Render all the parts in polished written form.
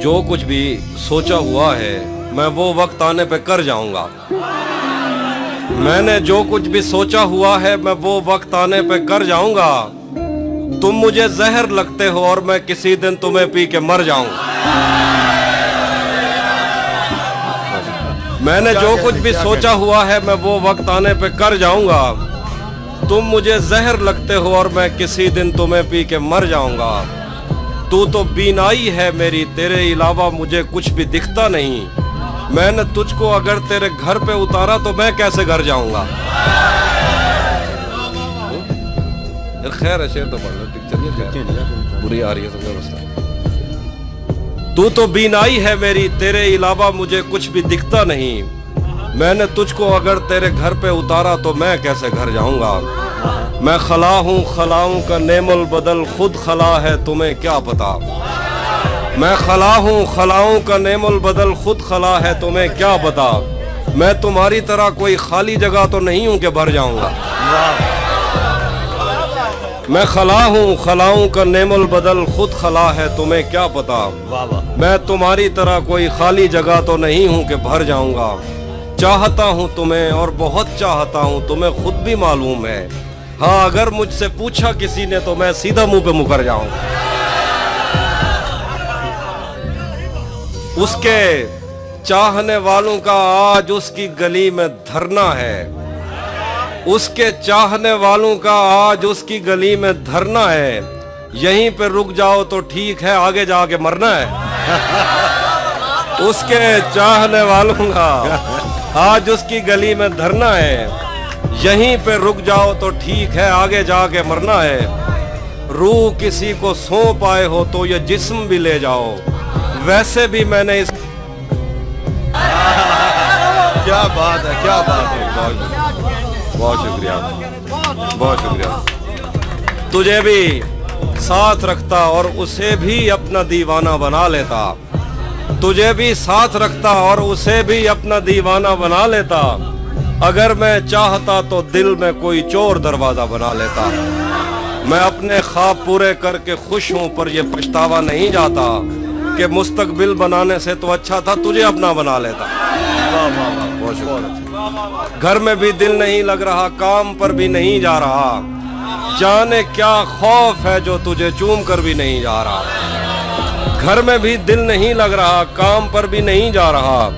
जो कुछ भी सोचा हुआ है मैं वो वक्त आने पे कर जाऊंगा। मैंने जो कुछ भी सोचा हुआ है मैं वो वक्त आने पे कर जाऊंगा। तुम मुझे जहर लगते हो और मैं किसी दिन तुम्हें पी के मर जाऊंगा। मैंने जो कुछ भी सोचा हुआ है मैं वो वक्त आने पे कर जाऊंगा। तुम मुझे जहर लगते हो और मैं किसी दिन तुम्हें पी के मर जाऊंगा। तू तो बीनाई है मेरी, तेरे अलावा मुझे कुछ भी दिखता नहीं। मैंने तुझको अगर तेरे घर पे उतारा तो मैं कैसे घर जाऊंगा। खैर है, शेर तो पढ़ लो, पिक्चर बुरी आ रही है सबसे मसला। तू तो बीनाई है मेरी, तेरे अलावा मुझे कुछ भी दिखता नहीं। मैंने तुझको अगर तेरे घर पे उतारा तो मैं कैसे घर जाऊंगा। मैं खला हूँ खलाऊं का नेमुल बदल, खुद खला है तुम्हें क्या पता। मैं खला हूँ खलाऊं का नेमुल बदल, खुद खला है तुम्हें क्या पता। मैं तुम्हारी तरह कोई खाली जगह तो नहीं हूँ कि भर जाऊंगा। मैं खला हूँ खलाऊं का नेमुल बदल, खुद खला है तुम्हें क्या पता। मैं तुम्हारी तरह कोई खाली जगह तो नहीं हूँ कि भर जाऊंगा। चाहता हूँ तुम्हें और बहुत चाहता हूँ, तुम्हें खुद भी मालूम है। हाँ, अगर मुझसे पूछा किसी ने तो मैं सीधा मुंह पे मुकर जाऊंगा। उसके चाहने वालों का आज उसकी गली में धरना है। उसके चाहने वालों का आज उसकी गली में धरना है। यहीं पे रुक जाओ तो ठीक है, आगे जाके मरना है। उसके चाहने वालों का आज उसकी गली में धरना है। यहीं पे रुक जाओ तो ठीक है, आगे जाके मरना है। रूह किसी को सौंप आए हो तो ये जिस्म भी ले जाओ। वैसे भी मैंने इस क्या बात है, क्या बात है। बहुत शुक्रिया, बहुत शुक्रिया। तुझे भी साथ रखता और उसे भी अपना दीवाना बना लेता। तुझे भी साथ रखता और उसे भी अपना दीवाना बना लेता। अगर मैं चाहता तो दिल में कोई चोर दरवाजा बना लेता। मैं अपने ख्वाब पूरे करके खुश हूँ, पर ये पछतावा नहीं जाता कि मुस्तकबिल बनाने से तो अच्छा था तुझे अपना बना लेता। घर में भी दिल नहीं लग रहा, काम पर भी नहीं जा रहा। जाने क्या खौफ है जो तुझे चूम कर भी नहीं जा रहा। घर में भी दिल नहीं लग रहा, काम पर भी नहीं जा रहा।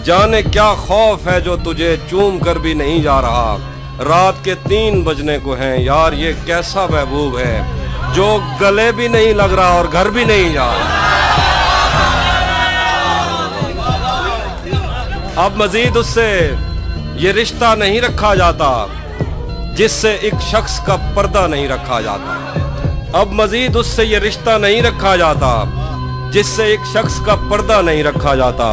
जाने क्या खौफ है जो तुझे चूम कर भी नहीं जा रहा। रात के 3 बजने को हैं यार, ये कैसा महबूब है जो गले भी नहीं लग रहा और घर भी नहीं जा रहा। अब मजीद उससे ये रिश्ता नहीं रखा जाता जिससे एक शख्स का पर्दा नहीं रखा जाता। अब मजीद उससे ये रिश्ता नहीं रखा जाता जिससे एक शख्स का पर्दा नहीं रखा जाता।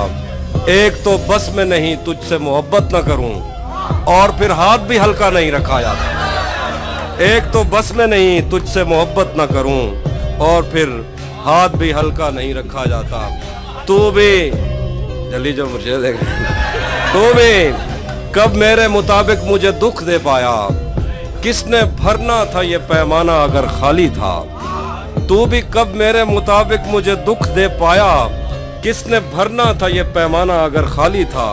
एक तो बस में नहीं तुझसे मोहब्बत न करूं, और फिर हाथ भी हल्का नहीं रखा जाता। एक तो बस में नहीं तुझसे मोहब्बत न करूं, और फिर हाथ भी हल्का नहीं रखा जाता। तू भी जल्दी जो मुझे देख, तू भी कब मेरे मुताबिक मुझे दुख दे पाया। किसने भरना था ये पैमाना अगर खाली था। तू भी कब मेरे मुताबिक मुझे दुख दे पाया। किसने भरना था ये पैमाना अगर खाली था।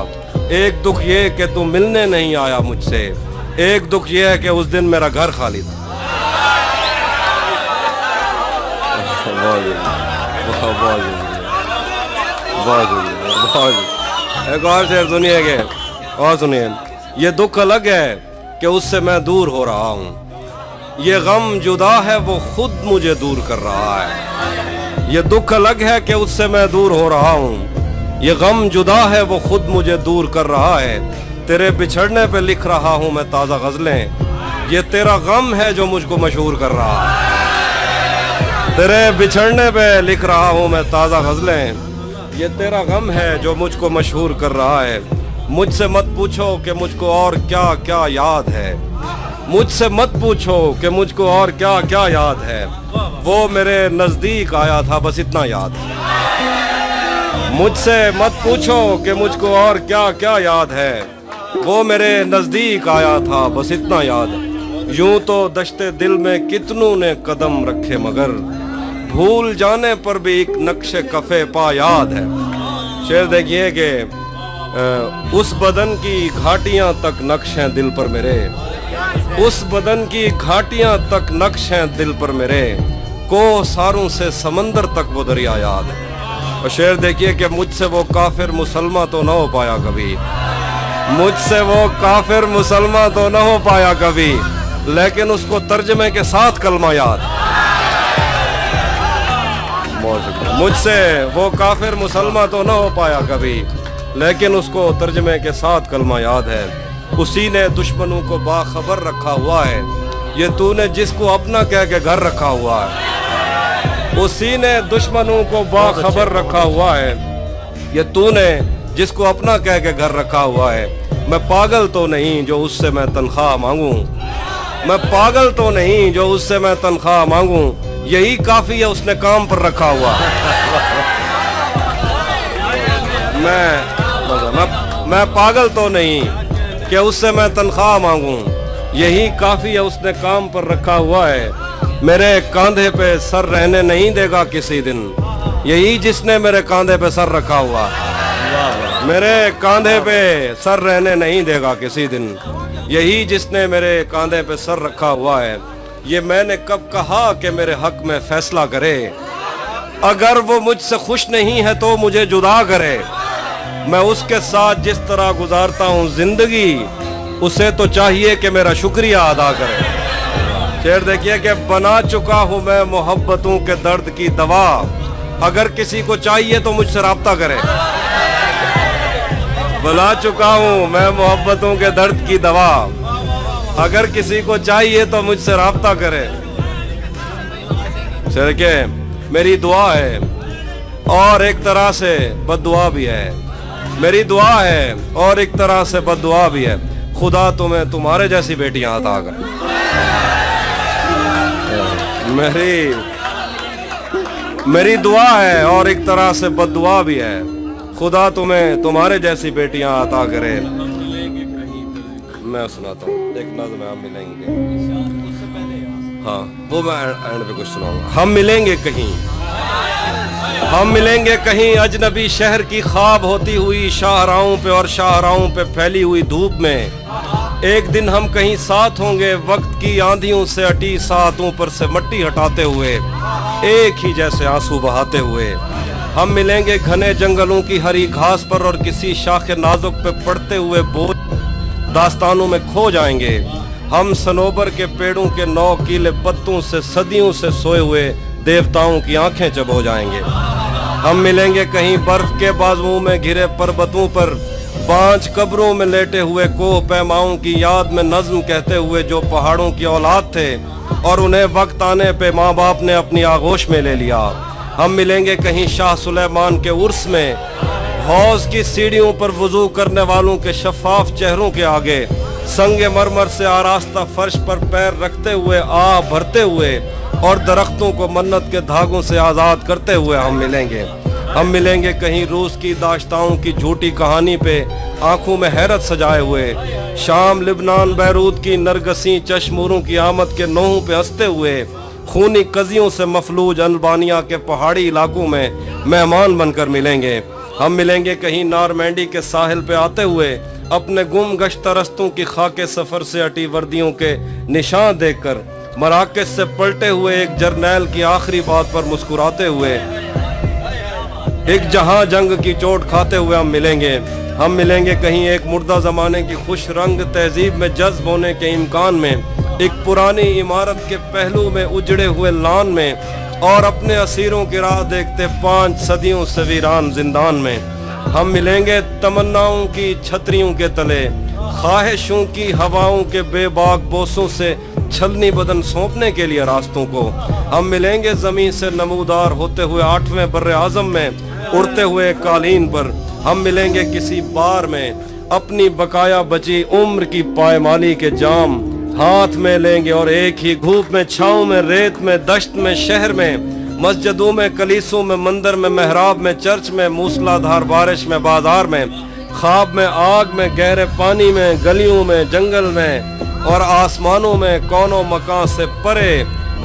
एक दुख ये कि तू मिलने नहीं आया मुझसे, एक दुख ये है कि उस दिन मेरा घर खाली था। एक और शेर सुनिए के, और सुनिए। ये दुख अलग है कि उससे मैं दूर हो रहा हूँ। ये गम जुदा है वो खुद मुझे दूर कर रहा है। ये दुख अलग है कि उससे मैं दूर हो रहा हूँ। ये गम जुदा है वो खुद मुझे दूर कर रहा है। तेरे बिछड़ने पे लिख रहा हूँ मैं ताज़ा गज़लें। ये तेरा गम है जो मुझको मशहूर कर रहा है। तेरे बिछड़ने पे लिख रहा हूँ मैं ताज़ा गज़लें। ये तेरा गम है जो मुझको मशहूर कर रहा है। मुझसे मत पूछो कि मुझको और क्या क्या याद है। मुझसे मत पूछो कि मुझको और क्या क्या याद है। वो मेरे नजदीक आया था बस इतना याद है। मुझसे मत पूछो कि मुझको और क्या क्या याद है। वो मेरे नजदीक आया था बस इतना याद है। यूं तो दश्ते दिल में कितनों ने कदम रखे मगर भूल जाने पर भी एक नक्शे कफे पा याद है। शेर देखिए कि उस बदन की घाटियां तक नक्श हैं दिल पर मेरे, उस बदन की घाटियां तक नक्श हैं दिल पर मेरे, कोसारों से समंदर तक वो दरिया याद है। और शेर देखिए कि मुझसे वो काफिर मुसलमान तो न हो पाया कभी, मुझसे वो काफिर मुसलमान तो न हो पाया कभी, लेकिन उसको तर्जमे के साथ कलमा याद। मुझसे वो काफिर मुसलमान तो न हो पाया कभी, लेकिन उसको तर्जमे के साथ कलमा याद है। उसी ने दुश्मनों को बाखबर रखा हुआ है, ये तूने जिसको अपना कह के घर रखा हुआ है। उसी ने दुश्मनों को बाखबर रखा हुआ है, ये तूने जिसको अपना कह के घर रखा हुआ है। मैं पागल तो नहीं जो उससे मैं तनख्वाह मांगूं, मैं पागल तो नहीं जो उससे मैं तनख्वाह मांगूं, यही काफी है उसने काम पर रखा हुआ। मैं पागल तो नहीं कि उससे मैं तनख्वाह मांगूं, यही काफी है उसने काम पर रखा हुआ है। मेरे कांधे पे सर रहने नहीं देगा किसी दिन, यही जिसने मेरे कांधे पे सर रखा हुआ। मेरे कांधे पे सर रहने नहीं देगा किसी दिन, यही जिसने मेरे कांधे पे सर रखा हुआ है। ये मैंने कब कहा कि मेरे हक में फैसला करे, अगर वो मुझसे खुश नहीं है तो मुझे जुदा करे। मैं उसके साथ जिस तरह गुजारता हूँ जिंदगी, उसे तो चाहिए कि मेरा शुक्रिया अदा करे। शेर देखिए कि बना चुका हूँ मैं मोहब्बतों के दर्द की दवा, अगर किसी को चाहिए तो मुझसे राब्ता करे। बना चुका हूँ मैं मोहब्बतों के दर्द की दवा, अगर किसी को चाहिए तो मुझसे राब्ता करे। शेर के मेरी दुआ है और एक तरह से बद्दुआ भी है, मेरी दुआ है और एक तरह से बद्दुआ भी है, खुदा तुम्हें तुम्हारे जैसी बेटियां अता करे। मेरी दुआ है और एक तरह से बद्दुआ भी है, खुदा तुम्हें तुम्हारे जैसी बेटियां अता करे। मैं सुनाता हूँ, एक नज़्म हम मिलेंगे, हाँ वो मैं एंड पे कुछ सुनाऊंगा। हम मिलेंगे कहीं, हम मिलेंगे कहीं अजनबी शहर की ख्वाब होती हुई शाहराहों पे और शाहराहों पे फैली हुई धूप में। एक दिन हम कहीं साथ होंगे वक्त की आंधियों से अटी सातों पर से मट्टी हटाते हुए, एक ही जैसे आंसू बहाते हुए। हम मिलेंगे घने जंगलों की हरी घास पर और किसी शाखे नाजुक पे पड़ते हुए बोझ दास्तानों में खो जाएंगे। हम सनोबर के पेड़ों के 9 कीले पत्तों से सदियों से सोए हुए देवताओं की आंखें चबो जाएंगे। हम मिलेंगे कहीं बर्फ के बाजुओं में घिरे पर्वतों पर, 5 कब्रों में लेटे हुए कोह पैमाओं की याद में नज्म कहते हुए जो पहाड़ों की औलाद थे और उन्हें वक्त आने पे माँ बाप ने अपनी आगोश में ले लिया। हम मिलेंगे कहीं शाह सुलेमान के उर्स में, हौज की सीढ़ियों पर वुजू करने वालों के शफाफ चेहरों के आगे, संगे मरमर से आरास्ता फर्श पर पैर रखते हुए आह भरते हुए और दरख्तों को मन्नत के धागों से आज़ाद करते हुए हम मिलेंगे। हम मिलेंगे कहीं रूस की दाश्ताओं की झूठी कहानी पे आंखों में हैरत सजाए हुए, शाम लिबनान बैरूत की नरगसी चश्मूरों की आमद के नोहों पे हंसते हुए, खूनी कजियों से मफलूज अल्बानिया के पहाड़ी इलाकों में मेहमान बनकर मिलेंगे। हम मिलेंगे कहीं नारमैंडी के साहिल पे आते हुए अपने गुम गश्तरस्तों की खाके सफर से अटी वर्दियों के निशान देखकर, मराकश से पलटे हुए एक जर्नैल की आखिरी बात पर मुस्कुराते हुए, एक जहां जंग की चोट खाते हुए हम मिलेंगे। हम मिलेंगे कहीं एक मुर्दा जमाने की खुश रंग तहजीब में जज्ब होने के इम्कान में, एक पुरानी इमारत के पहलू में उजड़े हुए लान में और अपने असीरों की राह देखते 5 सदियों से वीरान जिंदान में। हम मिलेंगे तमन्नाओं की छतरियों के तले, ख्वाहिशों की हवाओं के बेबाक बोसों से छलनी बदन सौंपने के लिए रास्तों को। हम मिलेंगे ज़मीन से नमूदार होते हुए 8वें बर्रे आज़म में उड़ते हुए कालीन पर। हम मिलेंगे किसी बार में अपनी बकाया बची उम्र की पायमाली के जाम हाथ में लेंगे और एक ही धूप में, छाँव में, रेत में, दश्त में, शहर में, मस्जिदों में, कलीसों में, मंदिर में, महराब में, चर्च में, मूसलाधार बारिश में, बाजार में, ख्वाब में, आग में, गहरे पानी में, गलियों में, जंगल में और आसमानों में, कौनों मकान से परे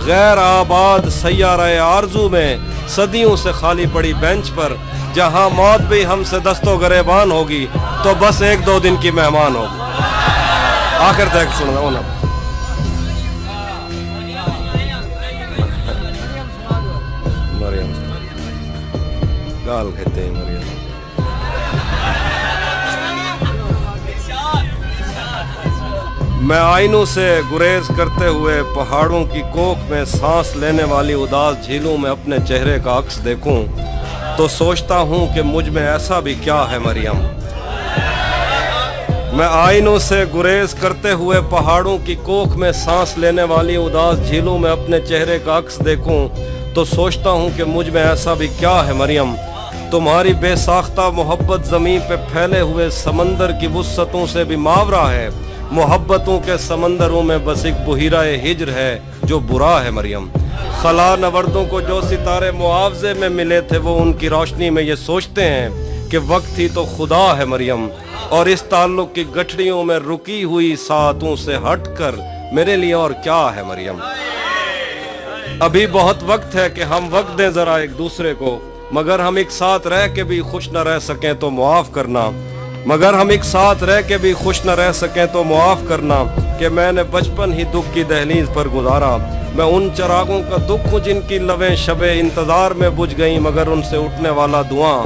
غیر آباد سیارہ آرزو میں صدیوں سے خالی پڑی بینچ پر جہاں موت بھی ہم سے دست و گریبان ہوگی تو بس ایک دو دن کی مہمان ہوگی. آخر تک سن رہا ہوں نا. مریم گال کہتے ہیں مریم. میں آئینوں سے گریز کرتے ہوئے پہاڑوں کی کوکھ میں سانس لینے والی اداس جھیلوں میں اپنے چہرے کا عکس دیکھوں تو سوچتا ہوں کہ مجھ میں ایسا بھی کیا ہے مریم. میں آئینوں سے گریز کرتے ہوئے پہاڑوں کی کوکھ میں سانس لینے والی اداس جھیلوں میں اپنے چہرے کا عکس دیکھوں تو سوچتا ہوں کہ مجھ میں ایسا بھی کیا ہے مریم. تمہاری بے ساختہ محبت زمین پہ پھیلے ہوئے سمندر کی وسعتوں سے بھی ماورا ہے. محبتوں کے سمندروں میں بس ایک بحیرہ ہجر ہے جو برا ہے مریم. خلا نوردوں کو جو ستارے معاوضے میں ملے تھے وہ ان کی روشنی میں یہ سوچتے ہیں کہ وقت ہی تو خدا ہے مریم. اور اس تعلق کی گٹھڑیوں میں رکی ہوئی ساعتوں سے ہٹ کر میرے لیے اور کیا ہے مریم. ابھی بہت وقت ہے کہ ہم وقت دیں ذرا ایک دوسرے کو. مگر ہم ایک ساتھ رہ کے بھی خوش نہ رہ سکیں تو معاف کرنا. مگر ہم ایک ساتھ رہ کے بھی خوش نہ رہ سکیں تو معاف کرنا کہ میں نے بچپن ہی دکھ کی دہلیز پر گزارا. میں ان چراغوں کا دکھ ہوں جن کی لویں شب انتظار میں بجھ گئیں مگر ان سے اٹھنے والا دھواں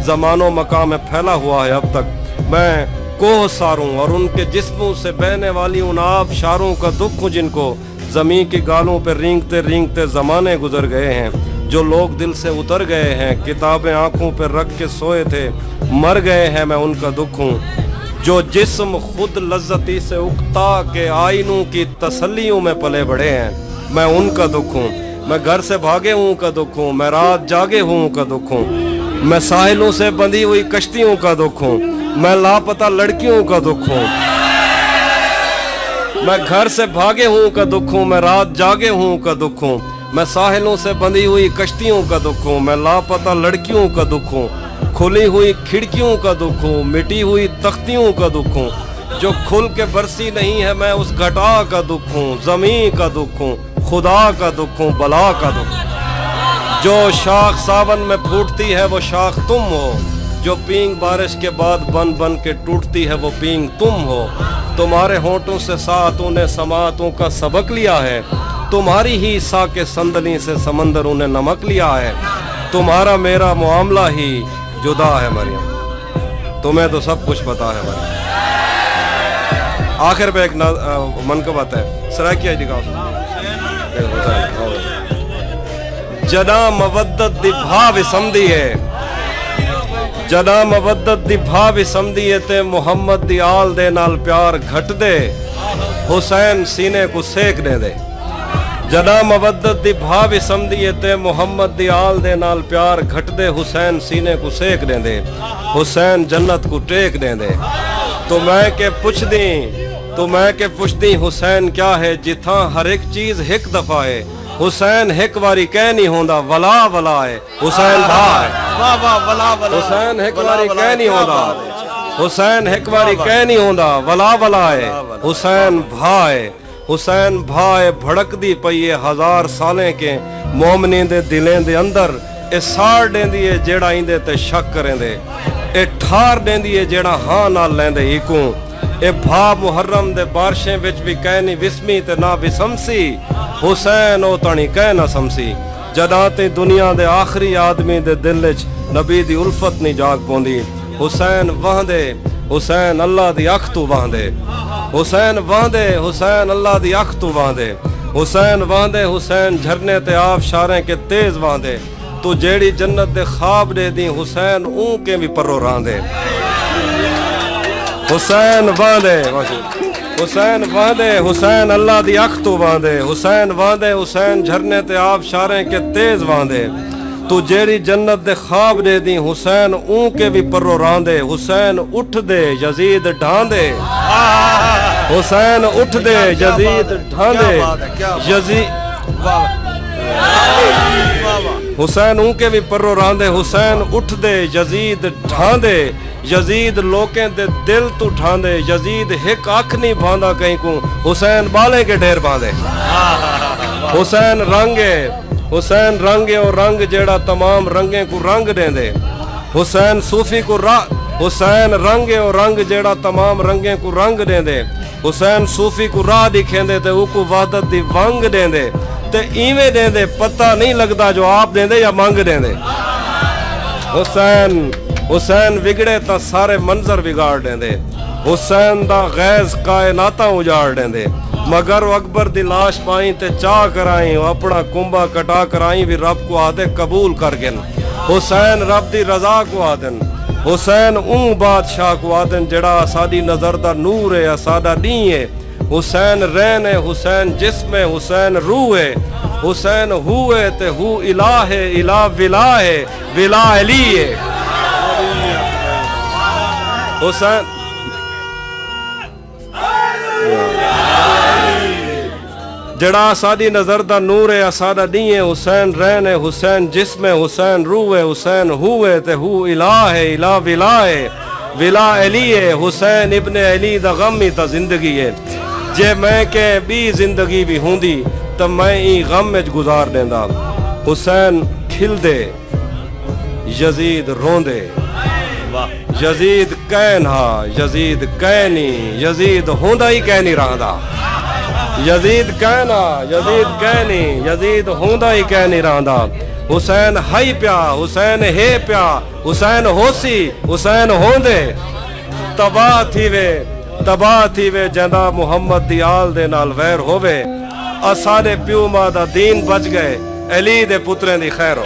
زمان و مکان میں پھیلا ہوا ہے اب تک. میں کوہ ساروں اور ان کے جسموں سے بہنے والی ان آب شاروں کا دکھ ہوں جن کو زمین کی گالوں پہ رینگتے رینگتے زمانے گزر گئے ہیں. جو لوگ دل سے اتر گئے ہیں کتابیں آنکھوں پہ رکھ کے سوئے تھے مر گئے ہیں میں ان کا دکھ ہوں. جو جسم خود لذتی سے اکتا کے آئینوں کی تسلیوں میں پلے بڑھے ہیں میں ان کا دکھ ہوں. میں گھر سے بھاگے ہوں کا دکھ ہوں. میں رات جاگے ہوں کا دکھ ہوں. میں ساحلوں سے بندھی ہوئی کشتیوں کا دکھ ہوں. میں لاپتہ لڑکیوں کا دکھ ہوں. میں گھر سے بھاگے ہوں کا دکھ ہوں. میں رات جاگے ہوں کا دکھ ہوں. میں ساحلوں سے بندھی ہوئی کشتیوں کا دکھ ہوں. میں لاپتہ لڑکیوں کا دکھ ہوں. کھلی ہوئی کھڑکیوں کا دکھ ہوں. مٹی ہوئی تختیوں کا دکھ ہوں. جو کھل کے برسی نہیں ہے میں اس گھٹا کا دکھ ہوں. زمین کا دکھ ہوں. خدا کا دکھ ہوں. بلا کا دکھ. جو شاخ ساون میں پھوٹتی ہے وہ شاخ تم ہو. جو پینگ بارش کے بعد بن بن کے ٹوٹتی ہے وہ پینگ تم ہو. تمہارے ہونٹوں سے ساعتوں نے سماعتوں کا سبق لیا ہے. تمہاری ہی سا کے سندلی سے سمندروں نے نمک لیا ہے. تمہارا میرا معاملہ ہی جدا ہے مریم. تمہیں تو سب کچھ پتا ہے مریم. آخر پہ ایک منقبت ہے سرائکیہ جی کا جنا مودت دی بھاو سمدھی ہے. جنا مودت دی بھاو سمدھی ہے تے محمد دی آل دے نال پیار گھٹ دے حسین سینے کو سیک دے دے. جنا مودت دی بھاو سمدھی ہے تے محمد دی آل دے نال پیار گھٹ دے حسین سینے کو سیک دے دے. حسین جنت کو ٹیک دے دے. تو میں کہ پوچھ دی حسین کیا ہے جتھاں ہر ایک چیز ایک دفعہ ہے. حسین ایک واری کہہ نہیں ہوندا ولا ولا ہے. حسین بھا ہے. حسین ایک واری کہہ نہیں ہوندا. حسین ایک واری کہہ نہیں ہوندا ولا ولا ہے. حسین بھا ہے. حسین بھائے بھڑک دی پئیے ہزار سالیں کے مومنی دے دلیں دے اندر. اے سار دین دیئے جیڑا ایندے تے شک کریں دے. اے ٹھار دین دیئے جیڑا ہاں نال لین دے ہیکوں. اے بھا محرم دے بارشیں وچ بھی کہنی وسمی تے نہ وسمسی. حسین او تانی کہہ نہ سمسی. جداں تے دنیا دے آخری آدمی دے دل وچ نبی دی الفت نہیں جاگ پوندی. حسین وہندے حسین اللہ دی اکھ تو وہندے. حسین وہندے حسین اللہ دی اکھ تو وہندے. حسین وہندے حسین جھرنے تے آب شاریں کے تیز وہندے. تو جیڑی جنت دے خواب دے دی حسین اون کے بھی پرو راندے. حسین وہندے حسین وہندے حسین اللہ دی اکھ تو وہندے. حسین وہندے حسین جھرنے تے آب شاریں کے تیز وہندے. تو جیڑی جنت دے خواب دے دی حسین اون کے بھی پرو راندے. حسین اٹھ دے یزید ڈھاندے. حسین اٹھ دے یزید ڈھاندے. حسین اون کے بھی پرو راندے. حسین اٹھ دے یزید ڈھاندے. یزید لوکیں دے دل تو ڈھاندے. یزید ایک آنکھ نہیں بھاندا کہیں کو. حسین بالے کے ڈھیر باندھے. हुसैन रंग है, हुसैन रंग है और रंग जेड़ा तमाम रंगे को रंग देंदे। हुसैन सूफी को हुसैन रंग है और रंग जेड़ा तमाम रंगे को रंग देंदे। हुसैन सूफी को राह दिखेंदे ते उको वहदत दी वंग देंदे ते इवें देंदे पता नहीं लगदा जो आप देंदे या मंग देंदे। हुसैन विगड़े तां सारे मंजर बिगाड़ देंदे। हुसैन दा गैज़ कायनातां उजाड़ देंदे। मगर वो अकबर दी लाश पाई ते चाह कराई, अपना कुंभा कटा कराई भी रब को आदे कबूल कर गन। हुसैन रब दी रजा को आदन। हुसैन बादशाह को आदन जड़ा साडी नजर दा नूर है, साडा नी है। हुसैन रैन है, हुसैन जिस्म है, हुसैन रूह है। हुसैन हुए ते हु इला है, इला विला है, विला अली है। हुसैन जड़ा साडी नजर दा नूर है, साडा नी है। हुसैन रैन है, हुसैन जिस्म है, हुसैन रूह है। हुसैन हुए ते हु इला है, इला विला है, विला अली है। हुसैन इब्ने अली दा गम ही ता जिंदगी है। जे मैं के बी जिंदगी भी हुंदी तो मैं ई गम में गुजार देंदा। हुसैन खिलदे, यजीद रोंदे। यजीद कैन हा, यजीद कैनी, यजीद होंदा ही कैनी रहंदा। यजीद कहना, यजीद कहनी, यजीद होंदा ही कह नहीं रहा। हुसैन हई प्या, हुसैन है प्या, हुसैन होसी, हुसैन होंदे। तबाह थी वे जंदा मुहम्मद दी आल दे नाल वैर होवे। असारे प्यू मां दा दीन बच गए, अली दे पुत्रें दी खैर हो।